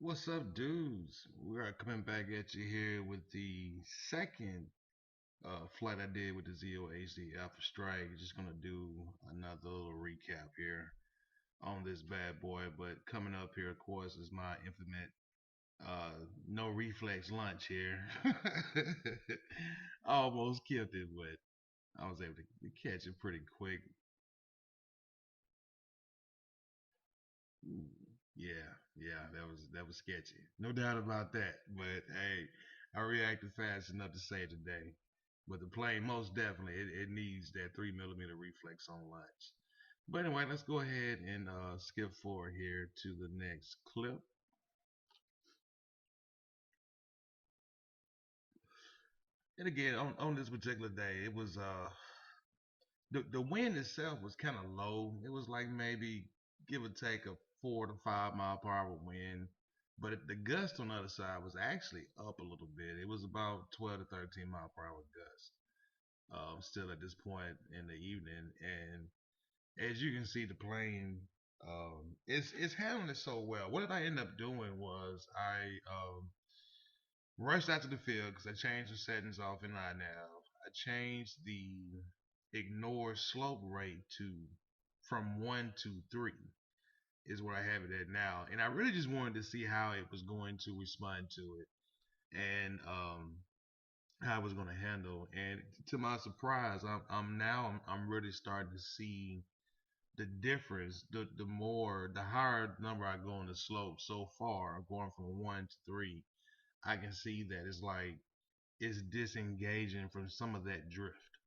What's up, dudes? We are coming back at you here with the second flight I did with the ZO HD Alpha Strike. Just gonna do another little recap here on this bad boy. But coming up here, of course, is my infamous no reflex lunch here. I almost killed it, but I was able to catch it pretty quick. Ooh, yeah, yeah, that was sketchy. No doubt about that. But hey, I reacted fast enough to say today. But the plane most definitely it needs that 3 millimeter reflex on lunch. But anyway, let's go ahead and skip forward here to the next clip. And again, on this particular day, it was the wind itself was kind of low. It was like maybe give or take a 4 to 5 mile per hour wind, but the gust on the other side was actually up a little bit. It was about 12 to 13 mile per hour gust. Still at this point in the evening, and as you can see, the plane it's handling it so well. What did I end up doing was I rushed out to the field because I changed the settings off in iNav. I changed the ignore slope rate to from 1 to 3 is where I have it at now, and I really just wanted to see how it was going to respond to it, and how I was going to handle. And to my surprise, I'm really starting to see the difference. The higher number I go on the slope so far, going from 1 to 3, I can see that it's like it's disengaging from some of that drift,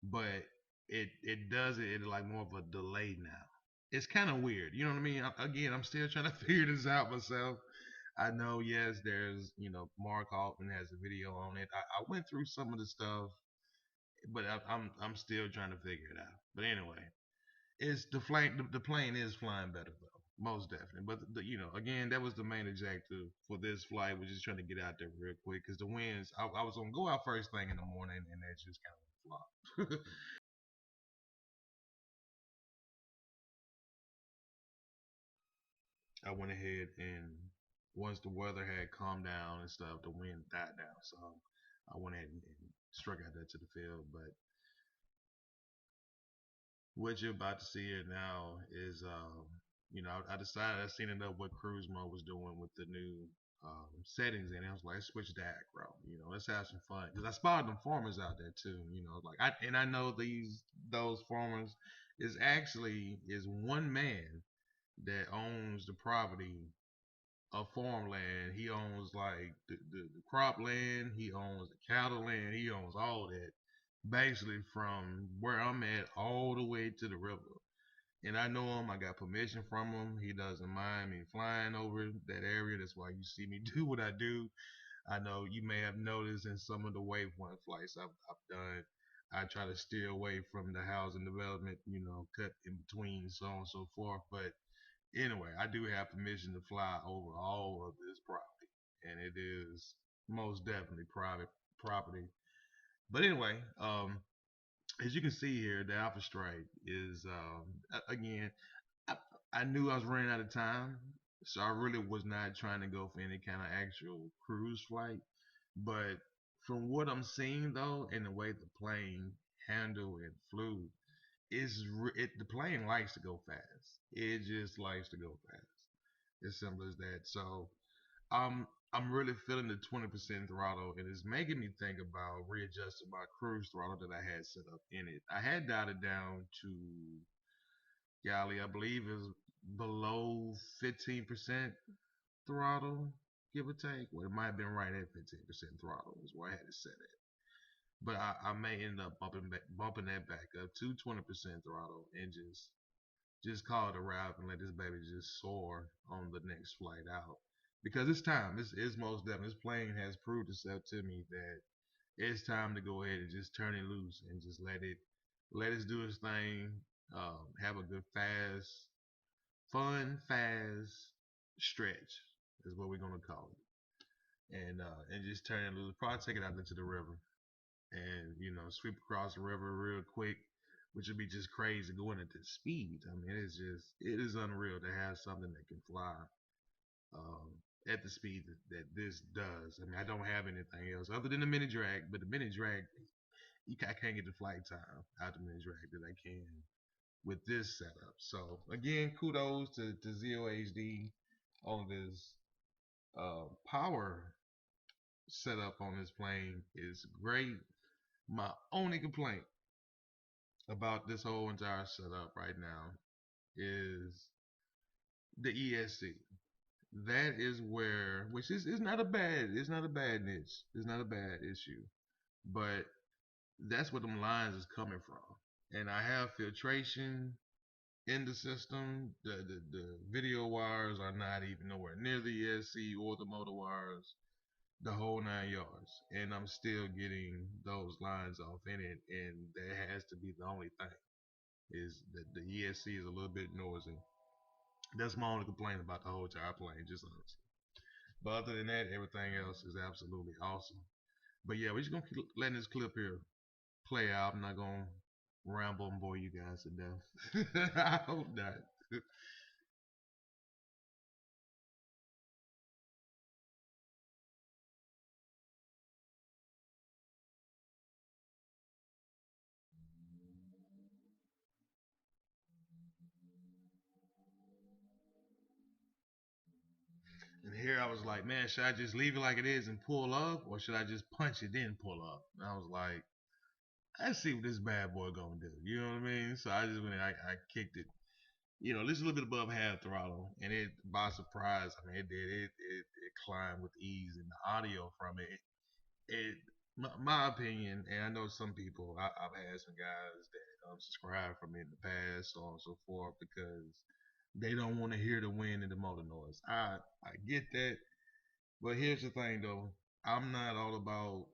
but it does it at like more of a delay now. It's kind of weird, you know what I mean? Again, I'm still trying to figure this out myself. I know, yes, there's Mark Altman has a video on it. I went through some of the stuff, but I'm still trying to figure it out. But anyway, it's the plane is flying better though, most definitely. But again, that was the main objective for this flight, was just trying to get out there real quick because the winds. I was gonna go out first thing in the morning, and that just kind of flopped. I went ahead and once the weather had calmed down and stuff, the wind died down. So I went ahead and struck out there to the field. But what you're about to see here now is, I decided I seen enough what cruise mode was doing with the new settings, and I was like, let's switch to acro. Let's have some fun because I spotted them farmers out there too. Like I know those farmers is one man that owns the property of farmland. He owns like the cropland, he owns the cattle land, he owns all that. Basically from where I'm at all the way to the river. And I know him, I got permission from him. He doesn't mind me flying over that area. That's why you see me do what I do. I know you may have noticed in some of the waypoint flights I've done, I try to steer away from the housing development, cut in between, so on and so forth. But anyway, I do have permission to fly over all of this property, and it is most definitely private property. But anyway, as you can see here, the Alpha Strike is again. I, I knew I was running out of time, so I really was not trying to go for any kind of actual cruise flight. But from what I'm seeing though, and the way the plane handled and flew, the plane likes to go fast. It just likes to go fast. As simple as that. So I'm really feeling the 20% throttle, and it's making me think about readjusting my cruise throttle that I had set up in it. I had dialed it down to, golly, I believe it was below 15% throttle, give or take. Well, it might have been right at 15% throttle is where I had it set at. But I may end up bumping that back up to 20% throttle and just call it a wrap and let this baby just soar on the next flight out. Because it's time. It's most definitely. This plane has proved itself to me that it's time to go ahead and just turn it loose and just let it do its thing. Have a good fast stretch is what we're gonna call it, and just turn it loose. Probably take it out into the river and sweep across the river real quick, which would be just crazy going at this speed. I mean, it is unreal to have something that can fly at the speed that this does. I mean, I don't have anything else other than the mini drag, but the mini drag, I can't get the flight time out the mini drag that I can with this setup. So again, kudos to ZOHD on this power setup on this plane is great. My only complaint about this whole entire setup right now is the ESC. That is where, which is not a bad, it's not a bad niche, it's not a bad issue, but that's where them lines is coming from. And I have filtration in the system. The video wires are not even nowhere near the ESC or the motor wires, the whole 9 yards, and I'm still getting those lines off in it, and that has to be the only thing is that the ESC is a little bit noisy. That's my only complaint about the whole entire plane, just honestly. But other than that, everything else is absolutely awesome. But yeah, we're just gonna keep letting this clip here play out. I'm not gonna ramble and bore you guys to death. I hope not. And here I was like, man, should I just leave it like it is and pull up, or should I just punch it then pull up? And I was like, let's see what this bad boy gonna do. You know what I mean? So I just went, I kicked it, just a little bit above half throttle, and it by surprise, I mean, it did it climbed with ease, and the audio from it my opinion, and I know some people, I've had some guys that subscribe from me in the past, so on and so forth, because they don't want to hear the wind and the motor noise. I get that, but here's the thing though, I'm not all about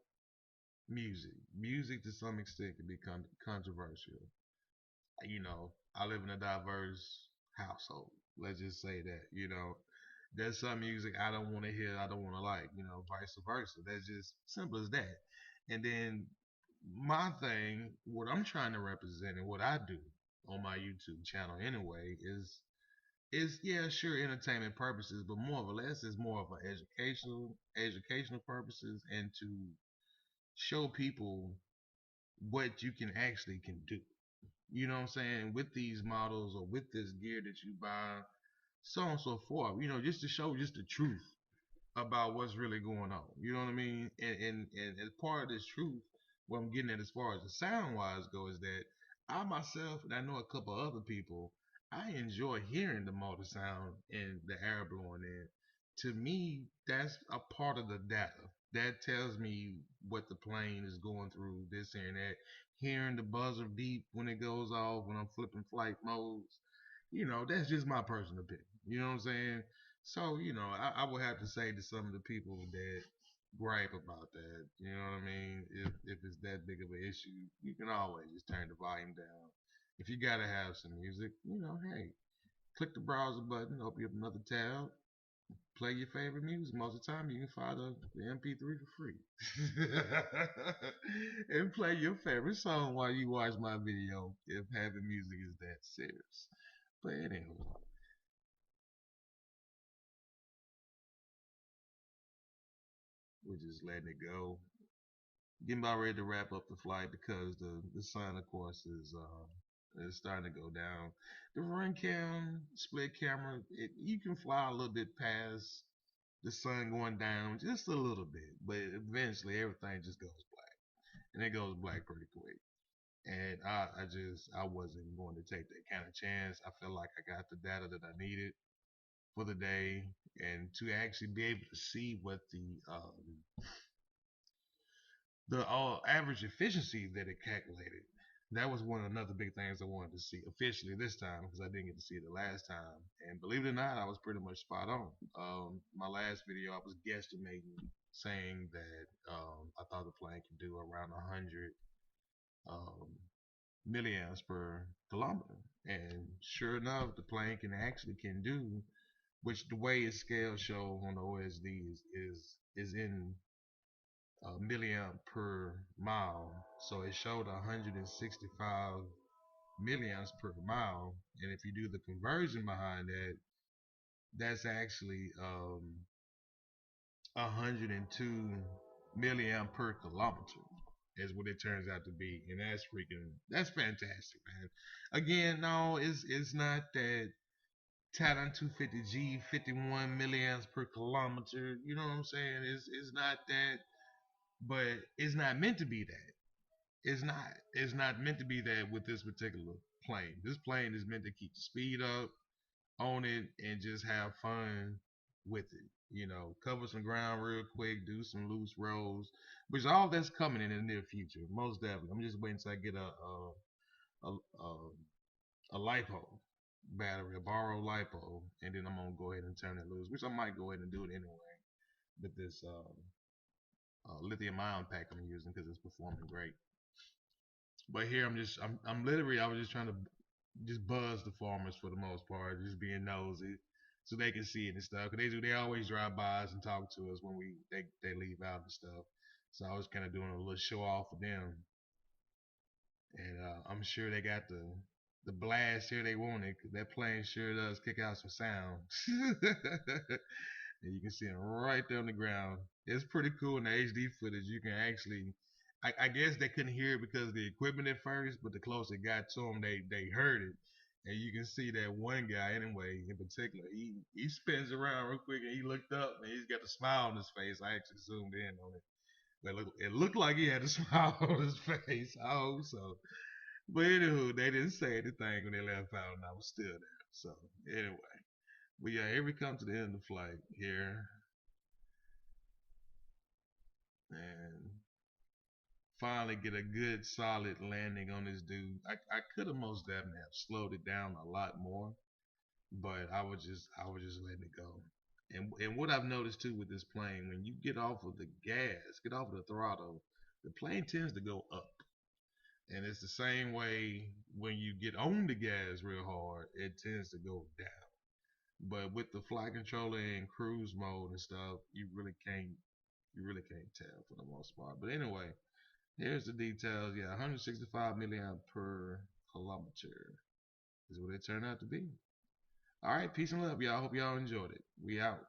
music. Music to some extent can be controversial. I live in a diverse household. Let's just say that. There's some music I don't want to hear, I don't want to like, vice versa. That's just simple as that. And then my thing, what I'm trying to represent and what I do on my YouTube channel anyway is yeah, sure, entertainment purposes, but more or less is more of an educational purposes, and to show people what you can do. You know what I'm saying? With these models or with this gear that you buy, so on and so forth. Just to show just the truth about what's really going on. You know what I mean? And as part of this truth, what I'm getting at as far as the sound wise go is that I myself, and I know a couple other people, I enjoy hearing the motor sound and the air blowing in. To me, that's a part of the data. That tells me what the plane is going through, this and that. Hearing the buzzer beep when it goes off when I'm flipping flight modes, that's just my personal opinion. You know what I'm saying? So, I would have to say to some of the people that gripe about that, you know what I mean? If it's that big of an issue, you can always just turn the volume down. If you gotta have some music, hey, click the browser button, open up another tab, play your favorite music. Most of the time, you can find the MP3 for free. And play your favorite song while you watch my video if having music is that serious. But anyway, we're just letting it go. Getting about ready to wrap up the flight because the sun, of course, is starting to go down. The run cam, split camera, you can fly a little bit past the sun going down just a little bit, but eventually everything just goes black, and it goes black pretty quick. And I wasn't going to take that kind of chance. I felt like I got the data that I needed for the day, and to actually be able to see what the average efficiency that it calculated. That was one of another big things I wanted to see officially this time because I didn't get to see it the last time. And believe it or not, I was pretty much spot on. My last video, I was guesstimating, saying that I thought the plane could do around 100 um, milliamps per kilometer. And sure enough, the plane can do, which the way its scale show on the OSD is in milliamp per mile. So it showed 165 milliamps per mile. And if you do the conversion behind that, that's actually 102 milliamp per kilometer is what it turns out to be, and that's fantastic, man. Again, no, it's not that Titan 250G 51 milliamps per kilometer. You know what I'm saying? It's not that, but it's not meant to be that. It's not. It's not meant to be that with this particular plane. This plane is meant to keep the speed up on it and just have fun with it. You know, cover some ground real quick, do some loose rolls, which all that's coming in the near future, most definitely. I'm just waiting until I get a a lipo battery, a borrowed lipo, and then I'm gonna go ahead and turn it loose, which I might go ahead and do it anyway with this lithium ion pack I'm using because it's performing great. But here I'm literally I was just trying to just buzz the farmers for the most part, just being nosy, so they can see it and stuff. Cause they always drive by us and talk to us when they leave out and stuff. So I was kind of doing a little show off for them, and I'm sure they got the blast here they wanted. Cause that plane sure does kick out some sound. And you can see them right there on the ground. It's pretty cool in the HD footage. You can actually, I guess they couldn't hear it because of the equipment at first, but the closer it got to them, they heard it. And you can see that one guy, anyway, in particular, he spins around real quick and he looked up and he's got a smile on his face. I actually zoomed in on it. But it looked like he had a smile on his face. I hope so. But anywho, they didn't say anything when they left out, and I was still there. So anyway, but yeah, here we come to the end of the flight here, and finally get a good solid landing on this dude. I could have most definitely have slowed it down a lot more, but I was just letting it go. And what I've noticed too with this plane, when you get off of the gas, get off of the throttle, the plane tends to go up. And it's the same way when you get on the gas real hard, it tends to go down. But with the flight controller and cruise mode and stuff, you really can't tell for the most part. But anyway, here's the details. Yeah, 165 milliamp per kilometer is what it turned out to be. All right, peace and love, y'all. Hope y'all enjoyed it. We out.